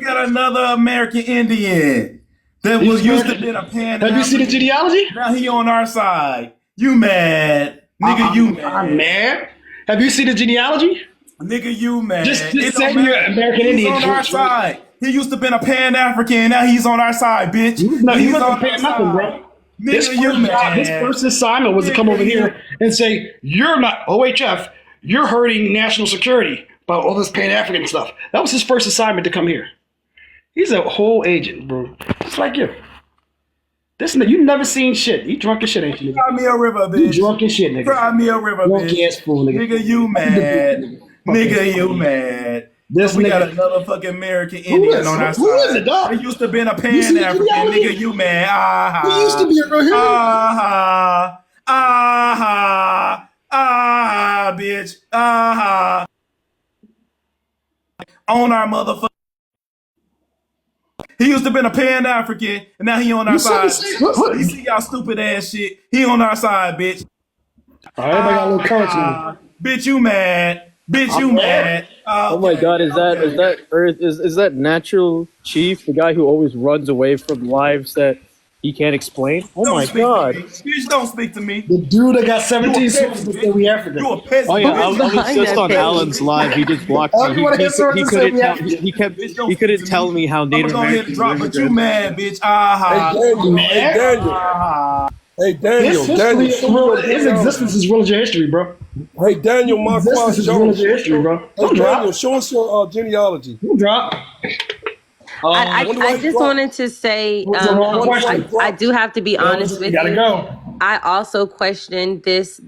got another American Indian that was used to be a pan. Have you seen the genealogy? Now he on our side. You mad, nigga? You mad? I'm mad. Have you seen the genealogy? Nigga, you mad? Just say you're American He's Indian. on our side. He used to been a Pan African. Now he's on our side, bitch. He wasn't paying nothing, bro. This first assignment was to come over here and say, you're not OHF, you're hurting national security by all this Pan-African stuff. That was his first assignment to come here. He's a whole agent, bro. Just like you. You never seen shit. You drunk as shit, ain't you? Cry me a river, bitch. You drunk as shit, nigga. Cry me a river, drunk bitch. Ass fool, nigga. Nigga, you mad. Nigga, you mad. We got another fucking American Indian on our side. Who is it, dog? He used to been a Pan African. Nigga, you mad. He used to be a real hero. Bitch. On our motherfucker. He used to been a Pan African, and now he on our side. You see y'all stupid ass shit. He on our side, bitch. Everybody got a little courage now. Bitch, you mad. Bitch, you mad. Oh my God! Is that Natural Chief, the guy who always runs away from lives that he can't explain? Oh my God! Bitch, don't speak to me. The dude that got 17 songs before we African. You a peasant. Oh yeah, I was just on Alan's live. He just blocked me. He couldn't tell me how Native Americans were. But you mad, bitch. Hey Daniel, his existence is real as your history, bro. Hey Daniel, This is real as your history, bro. Hey Daniel, show us your genealogy. You drop. I just wanted to say, I do have to be honest with you. Gotta go. I also questioned this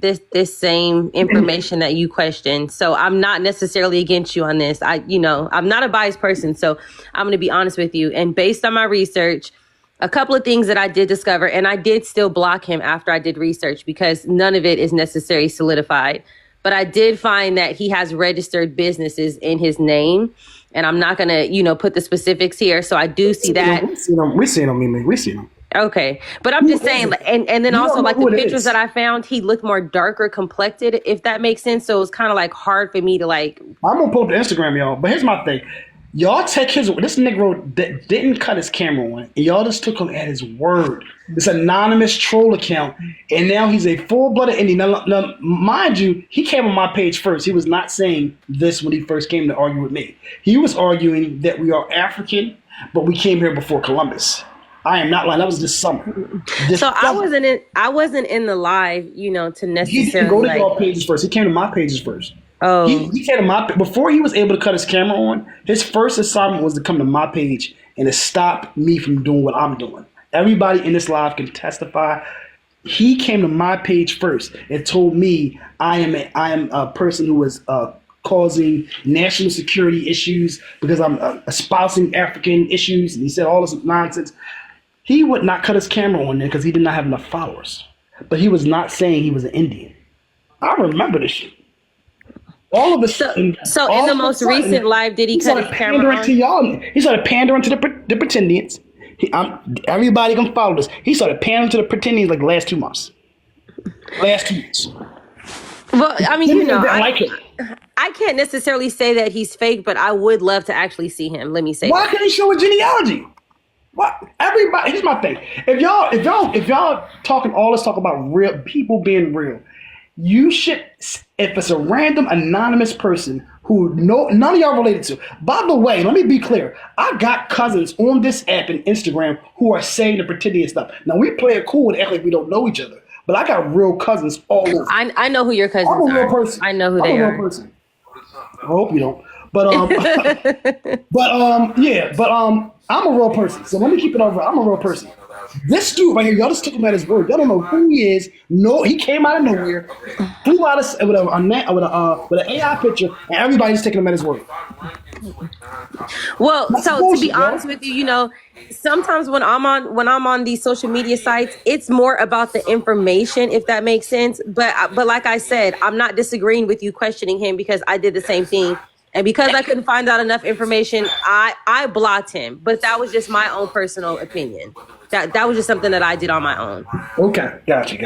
same information that you questioned. So I'm not necessarily against you on this. I'm not a biased person, so I'm going to be honest with you. And based on my research, a couple of things that I did discover, and I did still block him after I did research because none of it is necessarily solidified. But I did find that he has registered businesses in his name. And I'm not going to, put the specifics here. So I do see that. We seen him, Mimi. We seen him. Okay. But I'm just saying, and then also like the pictures that I found, he looked more darker complected, if that makes sense. So it was kind of like hard for me to like. I'm going to pull up the Instagram, y'all. But here's my thing. Y'all take this Negro that didn't cut his camera on, and y'all just took him at his word. This anonymous troll account, and now he's a full-blooded Indian. Now, mind you, he came on my page first. He was not saying this when he first came to argue with me. He was arguing that we are African, but we came here before Columbus. I am not lying. That was this summer. I wasn't in the live, to necessarily. He didn't go to y'all pages first. He came to my pages first. Oh. He came to my before he was able to cut his camera on. His first assignment was to come to my page and to stop me from doing what I'm doing. Everybody in this live can testify. He came to my page first and told me I am a person who is causing national security issues because I'm espousing African issues. And he said all this nonsense. He would not cut his camera on there because he did not have enough followers. But he was not saying he was an Indian. I remember this shit. All of a sudden. So in the most recent live, did he cut his camera on? To y'all. He started pandering to the pretendians. Everybody can follow this. He started pandering to the pretendians like the last 2 months. Last 2 months. Well, I mean, I can't necessarily say that he's fake, but I would love to actually see him. Let me say. Why can't he show a genealogy? What? Everybody. Here's my thing. If y'all talking all this talk about real people being real. You should, if it's a random anonymous person who none of y'all related to. By the way, let me be clear. I got cousins on this app and Instagram who are saying the pretending stuff. Now we play it cool and act like we don't know each other, but I got real cousins all over. I know who your cousins are. I'm a real person. I know who they are. I'm a real person. I hope you don't. But I'm a real person. So let me keep it over. I'm a real person. This dude right here, y'all just took him at his word. Y'all don't know who he is. No, he came out of nowhere, flew out of with an AI picture, and everybody's taking him at his word. Well, so to be honest with you, sometimes when I'm on these social media sites, it's more about the information, if that makes sense. But like I said, I'm not disagreeing with you questioning him because I did the same thing. And because I couldn't find out enough information, I blocked him. But that was just my own personal opinion. That was just something that I did on my own. Okay, gotcha.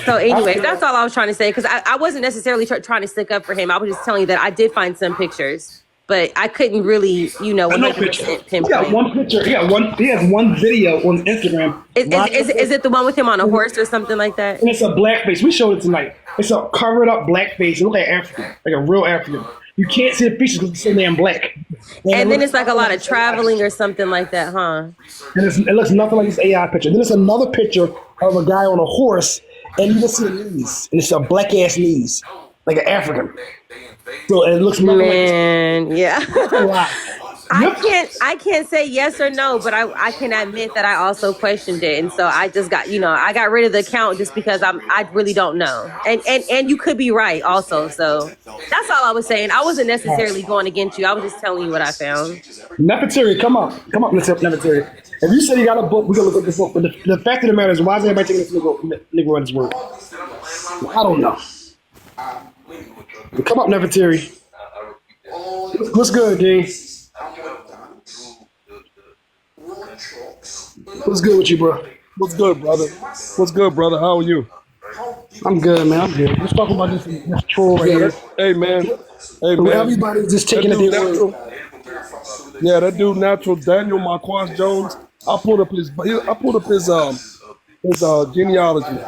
So anyways, that's all I was trying to say. Because I wasn't necessarily trying to stick up for him. I was just telling you that I did find some pictures. but I couldn't really, No picture. 100% He got pinpoint. one picture. He has one video on Instagram. Is it the one with him on a horse or something like that? And it's a black face. We showed it tonight. It's a covered up black face. It looks like African, like a real African. You can't see the features because it's so damn black. And then it's like a lot of traveling or something like that, huh? And it looks nothing like this AI picture. Then it's another picture of a guy on a horse, and you can see the knees. And it's a black ass knees, like an African. So it looks more like Man, yeah. a lot. I can't say yes or no, but I can admit that I also questioned it, and so I just got I got rid of the account just because I really don't know, and you could be right also. So that's all I was saying. I wasn't necessarily going against you. I was just telling you what I found. Nefertari, come up, Nefertari. If you said you got a book, we're gonna look at this book. But the fact of the matter is, why is everybody taking this nigga at his word? I don't know. Come up, Nefertari. What's good, Dean? What's good with you, bro? What's good, brother? What's good, brother? How are you? I'm good, man. I'm good. Let's talk about this troll right here. Hey, man. Hey, man. Everybody's just taking That it dude their natural. word. Yeah, that dude natural. Daniel Marquaz Jones. I pulled up his genealogy.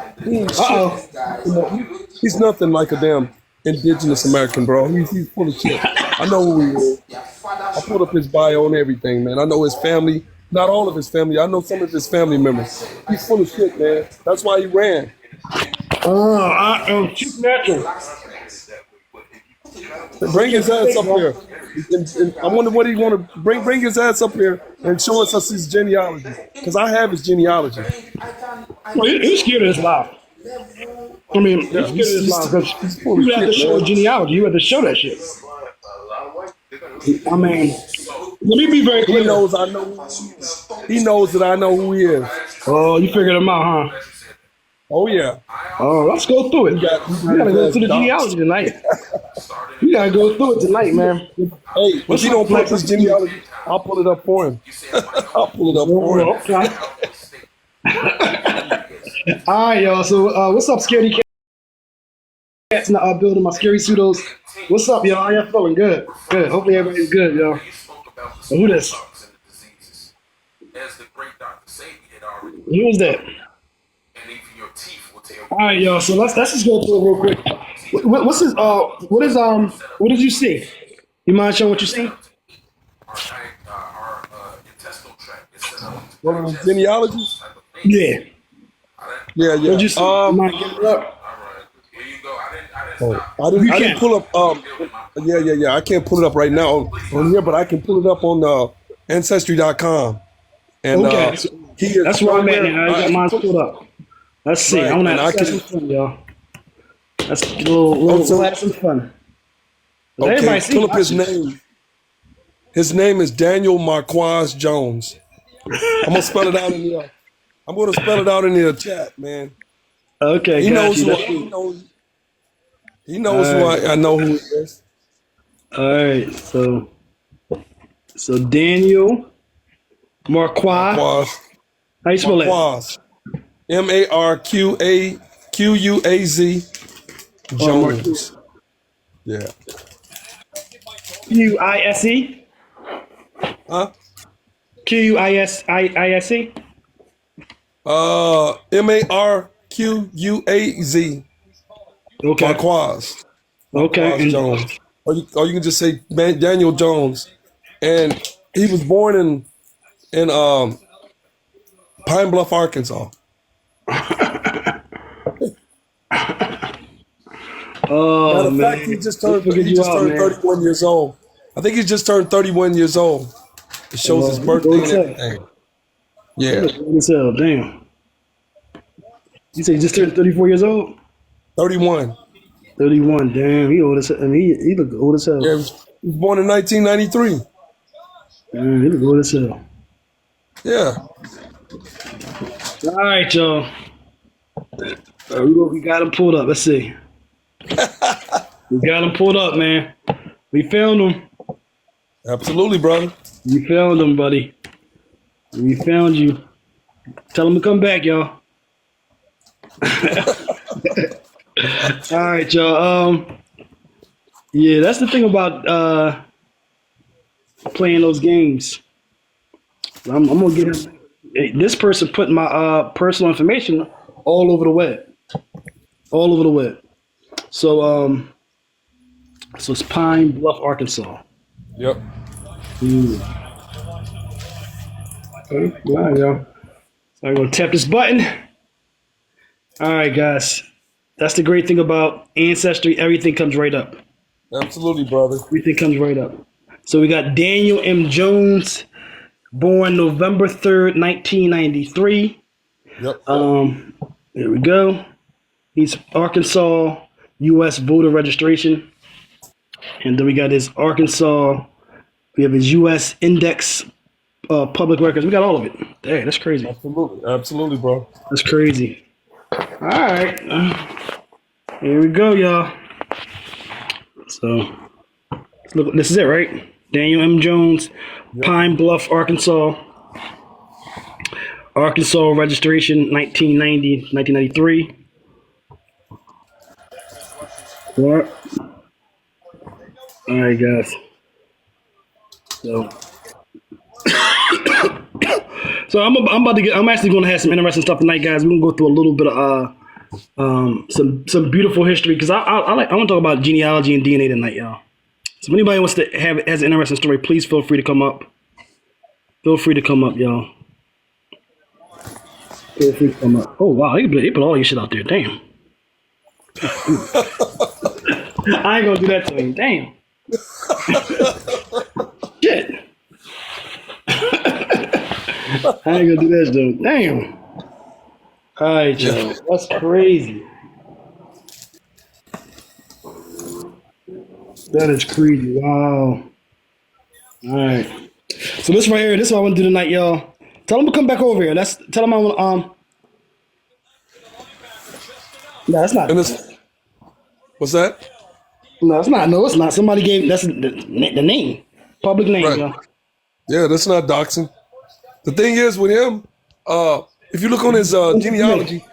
He's nothing like a damn indigenous American, bro. He's full of shit. I know who he is. I pulled up his bio and everything, man. I know his family. Not all of his family. I know some of his family members. He's full of shit, man. That's why he ran. Chief Natural. Bring his ass up here. And I wonder what he want to bring his ass up here and show us his genealogy. Because I have his genealogy. Well, he's scared of this live. I mean, he's scared of this live because you have to show a genealogy. You have to show that shit. I mean, let me be very clear. He knows I know. He knows that I know who he is. Oh, you figured him out, huh? Oh yeah. Oh, let's go through it. We gotta go through the genealogy tonight. We gotta go through it tonight, man. Hey, if he don't put his genealogy, I'll pull it up for him. I'll pull it up for him. Okay. All right, y'all. So, what's up, Scaredy Cats? Now, building my scary pseudos. What's up, y'all? How y'all feeling? Good. Good. Hopefully, everybody's good, y'all. So who this? Who is that? All right, y'all. So let's just go through it real quick. What's this? What did you see? You mind showing what you see? What are the genealogy? Yeah. Yeah, yeah. What'd you see? You mind giving it up? I didn't pull up. Yeah. I can't pull it up right now on here, but I can pull it up on Ancestry.com. And Okay. That's where I'm at now. I got mine pulled up. Let's see. Right, I want to and I have can- some fun, y'all. That's a little have some fun. Okay, Everybody see pull up my his shit. name. His name is Daniel Marquaz Jones. I'm gonna spell it out in the. I'm gonna spell it out in the chat, man. Okay, He got knows you. who he knows who I know who he is. All right, so Daniel Marquaz. Marquaz. How you spell it? Marquaz. Marquaz Jones. Yeah. Quise? Huh? Quise? Marquaz. Okay. Marquaz. Okay. Marquaz And, Jones. Or you can just say Daniel Jones. And he was born in Pine Bluff, Arkansas. oh Matter of man, fact, he just turned Look at you out, man. 31 years old. I think he just turned 31 years old. It shows his birthday and everything. Yeah, Look at hell, damn. You say you just turned 34 years old? 31. 31, damn. He old as hell. I mean, he look old as hell. Yeah, he was born in 1993. Man, he look old as hell. Yeah. All right, y'all. We got him pulled up. Let's see. We got him pulled up, man. We found him. Absolutely, brother. We found him, buddy. We found you. Tell him to come back, y'all. All right, y'all. Yeah, that's the thing about playing those games. I'm gonna get him. This person put my personal information all over the web, all over the web. So so it's Pine Bluff, Arkansas. Yep. Okay, all right, y'all. So I'm gonna tap this button. All right, guys. That's the great thing about Ancestry. Everything comes right up. Absolutely, brother. Everything comes right up. So we got Daniel M. Jones, born November 3rd, 1993. Yep. There we go. He's Arkansas U.S. voter registration. And then we got his Arkansas. We have his U.S. index public records. We got all of it. Dang, that's crazy. Absolutely. Absolutely, bro. That's crazy. All right. Here we go, y'all. So, look, this is it, right? Daniel M. Jones, Pine Bluff, Arkansas. Arkansas registration, 1990, 1993. What? All right, guys. So, so I'm about to get. I'm actually going to have some interesting stuff tonight, guys. We're gonna go through a little bit of some beautiful history because I want to talk about genealogy and DNA tonight, y'all. So if anybody wants to has an interesting story, please feel free to come up. Feel free to come up, y'all. Feel free to come up. Oh wow, they put all your shit out there. Damn. I ain't gonna do that to him. Damn. Shit. I ain't gonna do that to him. Damn. All right, y'all. That's crazy. That is crazy. Wow. All right. So this right here, this is what I want to do tonight, y'all. Tell them to come back over here. Tell them I want No, that's not. And it's, what's that? No, it's not. No, it's not. Somebody gave that's the name, public name, Right. y'all. Yeah, that's not doxing. The thing is with him, if you look on his genealogy,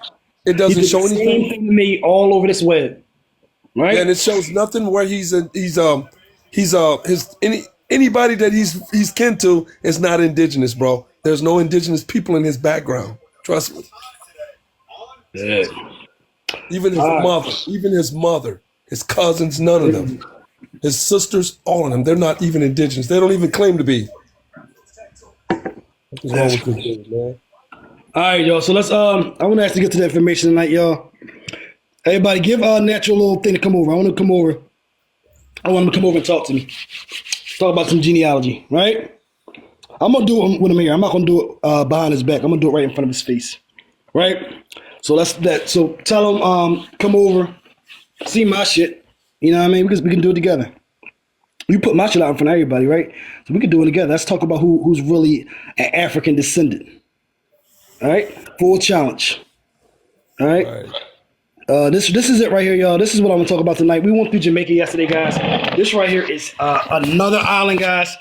it He doesn't did show the same anything. thing to me all over this web, right? And it shows nothing where anybody that he's kin to is not indigenous, bro. There's no indigenous people in his background. Trust me. Yeah. Even his mother, his cousins, none of them. His sisters, all of them. They're not even indigenous. They don't even claim to be. What's wrong with this dude, man? All right, y'all. So let's I want to actually get to the information tonight, y'all. Everybody, give Natural a little thing to come over. I want him to come over and talk to me. Talk about some genealogy, right? I'm gonna do it with him here. I'm not gonna do it behind his back. I'm gonna do it right in front of his face, right? So So tell him come over, see my shit. You know what I mean? Because we can do it together. You put my shit out in front of everybody, right? So we can do it together. Let's talk about who's really an African descendant. All right, full challenge. All right. This is it right here, y'all. This is what I'm gonna talk about tonight. We went through Jamaica yesterday, guys. This right here is another island, guys.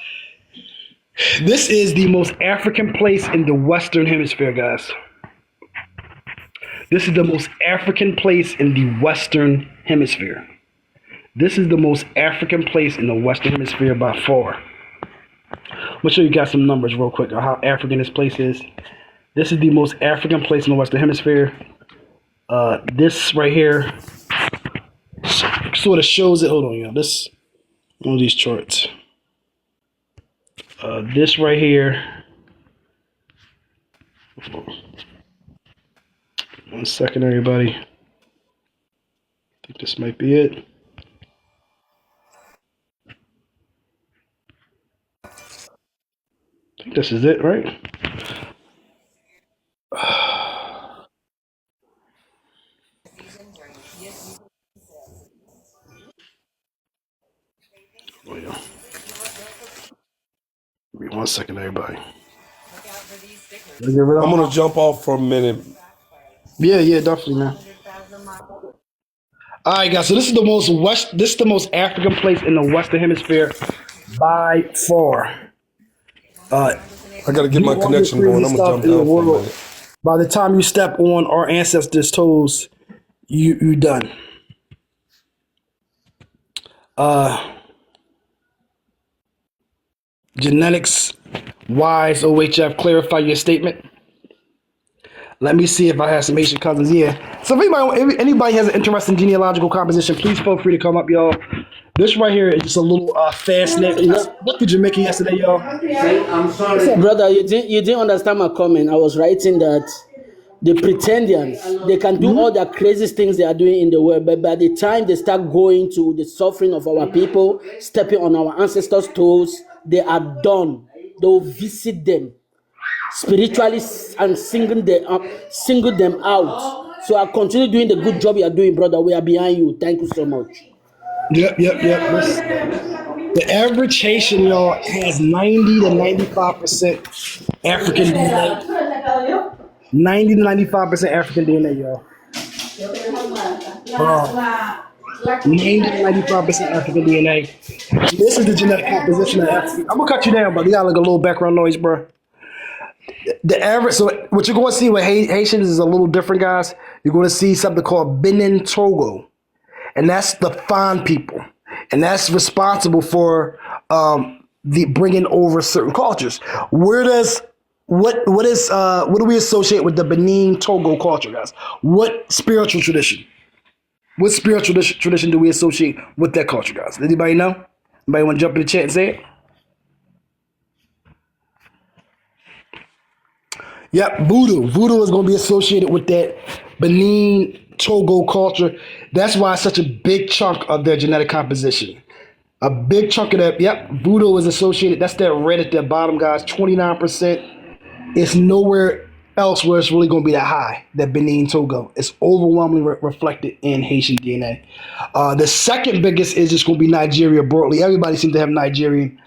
This is the most African place in the Western Hemisphere, guys. This is the most African place in the Western Hemisphere. This is the most African place in the Western Hemisphere by far. I'm gonna show you guys some numbers real quick on how African this place is. This is the most African place in the Western Hemisphere. This right here sort of shows it. Hold on, y'all. This one of these charts. This right here. 1 second, everybody. I think this might be it. I think this is it, right? Oh, yeah. Give me 1 second, everybody. I'm gonna jump off for a minute. Yeah, definitely, man. All right, guys. So this is the most African place in the Western Hemisphere by far. I gotta get my connection going. I'm gonna jump down for a minute. By the time you step on our ancestors' toes, you done. Genetics wise OHF, clarify your statement. Let me see if I have some Haitian cousins. Yeah. So if anybody has an interest in genealogical composition, please feel free to come up, y'all. This right here is just a little fast snap. Look to Jamaica yesterday, y'all. I'm sorry, brother. You didn't understand my comment. I was writing that the pretendians, they can do all the craziest things they are doing in the world, but by the time they start going to the suffering of our people, stepping on our ancestors' toes, they are done. They will visit them spiritually and single them out. So I continue doing the good job you are doing, brother. We are behind you. Thank you so much. Yep. The average Haitian, y'all, has 90 to 95% African DNA. 90 to 95% African DNA, y'all. 90 to 95% African DNA. This is the genetic composition of Africa. I'm gonna cut you down, but you got like a little background noise, bro. The average, so what you're going to see with Haitians is a little different, guys. You're going to see something called Benin Togo, and that's the Fan people, and that's responsible for the bringing over certain cultures. What do we associate with the Benin Togo culture, guys? What spiritual tradition? What spiritual tradition do we associate with that culture, guys? Anybody know? Anybody want to jump in the chat and say it? Yep, voodoo. Voodoo is going to be associated with that Benin Togo culture. That's why it's such a big chunk of their genetic composition. A big chunk of that, yep, voodoo is associated. That's that red at the bottom, guys, 29%. It's nowhere else where it's really going to be that high, that Benin Togo. It's overwhelmingly reflected in Haitian DNA. The second biggest is just going to be Nigeria broadly. Everybody seems to have Nigerian.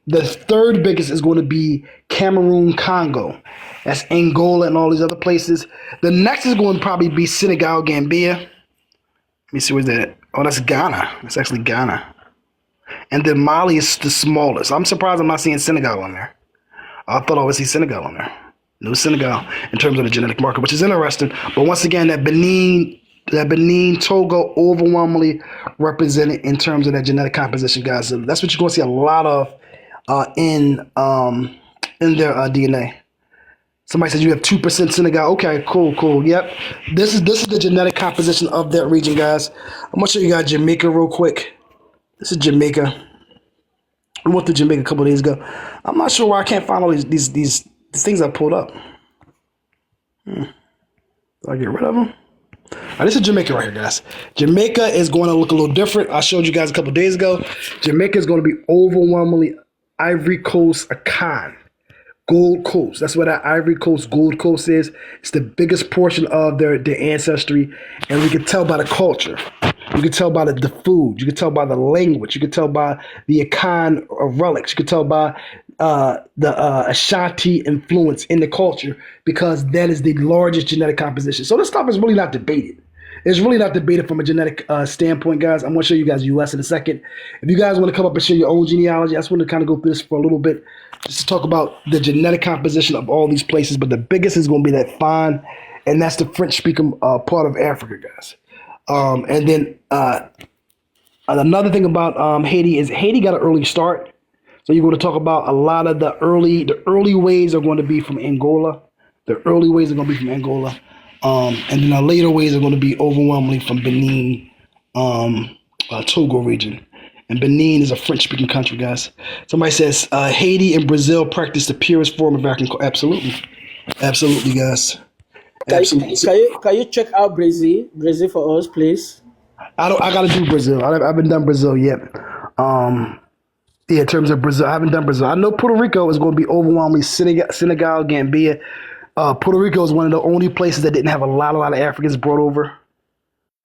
The third biggest is going to be Cameroon, Congo. That's Angola and all these other places. The next is going to probably be Senegal, Gambia. Let me see, where's that? Oh, that's Ghana. That's actually Ghana. And then Mali is the smallest. I'm surprised I'm not seeing Senegal on there. I thought I would see Senegal on there. No Senegal in terms of the genetic marker, which is interesting. But once again, that Benin Togo overwhelmingly represented in terms of that genetic composition, guys. So that's what you're going to see a lot of in their DNA. Somebody says you have 2% Senegal. Okay, cool. Yep. This is the genetic composition of that region, guys. I'm gonna show you guys Jamaica real quick. This is Jamaica. We went to Jamaica a couple of days ago. I'm not sure why I can't find all these things I pulled up. Do I get rid of them? This is Jamaica right here, guys. Jamaica is going to look a little different. I showed you guys a couple of days ago. Jamaica is going to be overwhelmingly Ivory Coast Akan. Gold Coast. That's what that Ivory Coast Gold Coast is. It's the biggest portion of their ancestry, and we can tell by the culture. You can tell by the food. You can tell by the language. You can tell by the Akan relics. You can tell by the Ashanti influence in the culture, because that is the largest genetic composition. So this stuff is really not debated. It's really not debated from a genetic standpoint, guys. I'm going to show you guys US in a second. If you guys want to come up and share your own genealogy, I just want to kind of go through this for a little bit, just to talk about the genetic composition of all these places. But the biggest is going to be that Fan, and that's the French-speaking part of Africa, guys. And then another thing about Haiti is Haiti got an early start. So you're going to talk about a lot of the early waves are going to be from Angola. The early waves are going to be from Angola. And then the later waves are going to be overwhelmingly from Benin, Togo region. And Benin is a French-speaking country, guys. Somebody says Haiti and Brazil practice the purest form of African culture. Absolutely, guys. Can you check out Brazil for us, please? I gotta do Brazil. I haven't done Brazil yet. In terms of Brazil, I haven't done Brazil. I know Puerto Rico is going to be overwhelmingly Senegal, Gambia. Puerto Rico is one of the only places that didn't have a lot of Africans brought over.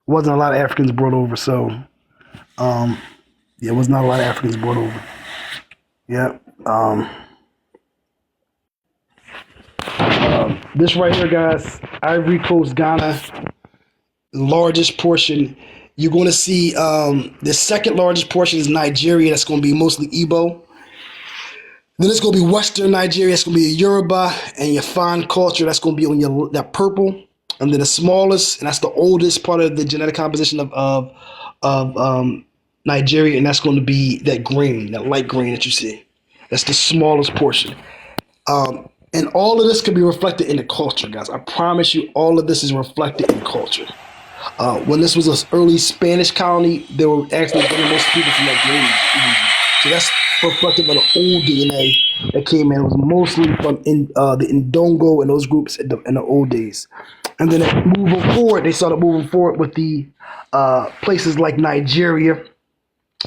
Wasn't a lot of Africans brought over, so it was not a lot of Africans brought over. Yeah. This right here, guys, Ivory Coast, Ghana, largest portion. You're going to see the second largest portion is Nigeria. That's going to be mostly Igbo. Then it's going to be Western Nigeria. It's going to be Yoruba and your Fan culture. That's going to be on that purple. And then the smallest, and that's the oldest part of the genetic composition of Nigeria, and that's going to be that green, that light green that you see. That's the smallest portion. And all of this can be reflected in the culture, guys. I promise you, all of this is reflected in culture. When this was an early Spanish colony, they were actually getting most people from that region. So that's reflective of the old DNA that came in. It was mostly from the Ndongo and those groups in the old days. And then moving forward, they started moving forward with the places like Nigeria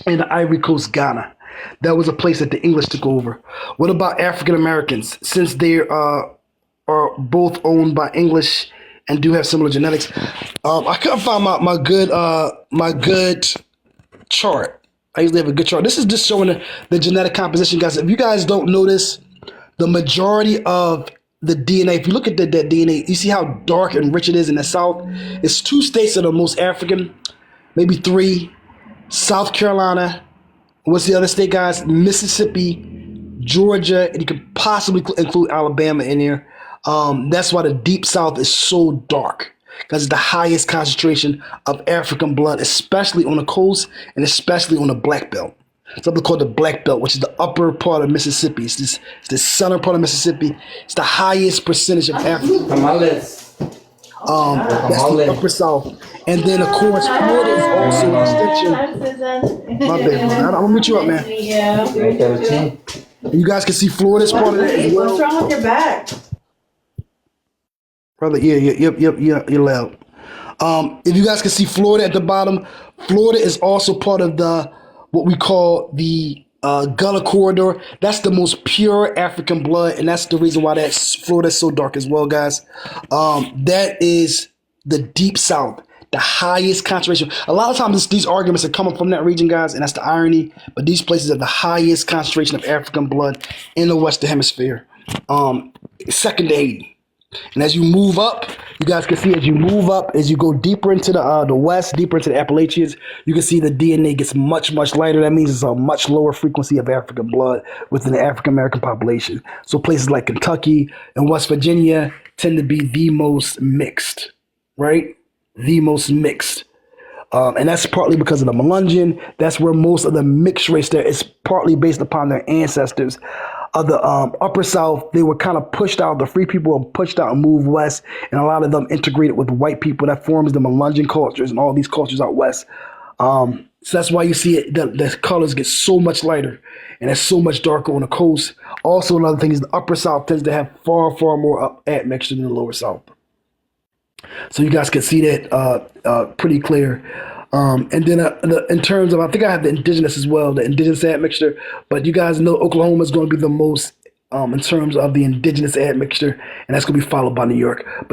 and the Ivory Coast, Ghana. That was a place that the English took over. What about African Americans? Since they are both owned by English and do have similar genetics, I couldn't find my good chart. I usually have a good chart. This is just showing the genetic composition, guys. If you guys don't notice, the majority of the DNA, if you look at that DNA, you see how dark and rich it is in the South? It's 2 states that are most African, maybe 3. South Carolina. What's the other state, guys? Mississippi, Georgia, and you could possibly include Alabama in there. That's why the Deep South is so dark, because it's the highest concentration of African blood, especially on the coast and especially on the Black Belt. Something called the Black Belt, which is the upper part of Mississippi. It's the southern part of Mississippi. It's the highest percentage of African. That's the upper South. And then, of course, Florida is also an extension. My bad, man. I'm going to meet you up, man. Yeah. You guys can see Florida's part of that as well. What's wrong with your back? Brother, you're loud. If you guys can see Florida at the bottom, Florida is also part of what we call the Gullah Corridor. That's the most pure African blood, and that's the reason why Florida is so dark as well, guys. That is the Deep South, the highest concentration. A lot of times these arguments are coming from that region, guys, and that's the irony. But these places have the highest concentration of African blood in the Western Hemisphere, second to Haiti. And as you move up, you guys can see as you go deeper into the west, deeper into the Appalachians, you can see the DNA gets much, much lighter. That means it's a much lower frequency of African blood within the African American population. So places like Kentucky and West Virginia tend to be the most mixed, right? The most mixed. And that's partly because of the Melungeon. That's where most of the mixed race there is partly based upon their ancestors. Of the upper South, they were kind of pushed out. The free people were pushed out and moved west, and a lot of them integrated with white people. That forms the Melungeon cultures and all these cultures out west. So that's why you see it, the colors get so much lighter, and it's so much darker on the coast. Also, another thing is the upper South tends to have far, far more admixture than the lower South. So you guys can see that pretty clear. And then in terms of, I think I have the indigenous as well, the indigenous admixture, but you guys know Oklahoma is going to be the most in terms of the indigenous admixture, and that's going to be followed by New York. But